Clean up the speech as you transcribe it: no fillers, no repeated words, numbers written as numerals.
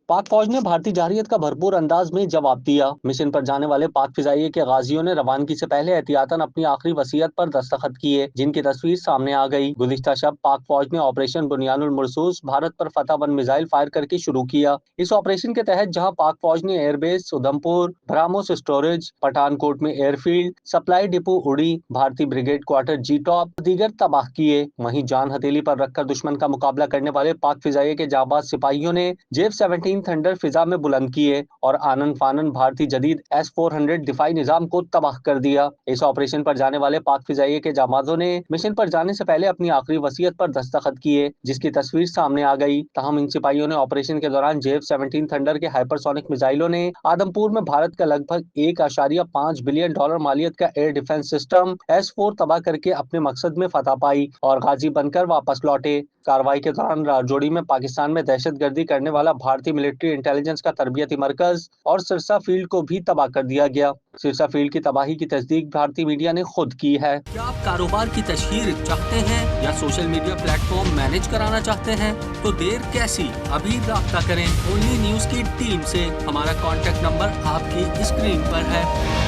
पाक फौज ने भारतीय जारहियत का भरपूर अंदाज में जवाब दिया। मिशन पर जाने वाले पाक फिजाइये के गाजियों ने रवानगी से पहले एहतियातन अपनी आखिरी वसीयत पर दस्तखत किए, जिनकी तस्वीर सामने आ गई। गुज़िश्ता शब पाक फौज ने ऑपरेशन बुनियानुल मुरसूस भारत पर फतह 1 मिसाइल फायर करके शुरू किया। इस ऑपरेशन के तहत जहां पाक फौज ने एयरबेस उधमपुर, ब्राह्मोस स्टोरेज, पठानकोट में एयरफील्ड, सप्लाई डिपो उड़ी, भारतीय ब्रिगेड क्वार्टर जी टॉप दीगर तबाह किए, वहीं जान हथेली पर रखकर दुश्मन का मुकाबला करने वाले पाक फिजाइये के जाबाज सिपाहियों ने JF-17 थंडर फिजा में बुलंद किए और आनन फानन भारतीय जदीद S-400 दिफाई निजाम को तबाह कर दिया। इस ऑपरेशन पर जाने वाले पाक फिजाइये के जाबाजों ने मिशन पर जाने से पहले अपनी आखिरी वसीयत पर दस्तखत किए, जिसकी तस्वीर सामने आ गई। ताहम इन सिपाहियों ने ऑपरेशन के दौरान JF-17 थंडर के हाइपरसोनिक मिसाइलों ने आदमपुर में भारत का लगभग $1.5 बिलियन मालियत का एयर डिफेंस सिस्टम S-4 तबाह करके अपने मकसद में फतह पाई और गाजी बनकर वापस लौटे। कार्रवाई के दौरान राजौरी में पाकिस्तान में दहशतगर्दी करने वाला भारतीय मिलिट्री इंटेलिजेंस का तरबियती मरकज और सिरसा फील्ड को भी तबाह कर दिया गया। सिरसा फील्ड की तबाही की तस्दीक भारतीय मीडिया ने खुद की है। क्या आप कारोबार की तशहीर चाहते हैं या सोशल मीडिया प्लेटफॉर्म मैनेज कराना चाहते हैं? तो देर कैसी, अभी राब्ता करें ओनली न्यूज की टीम से। हमारा कॉन्टेक्ट नंबर आपकी स्क्रीन पर है।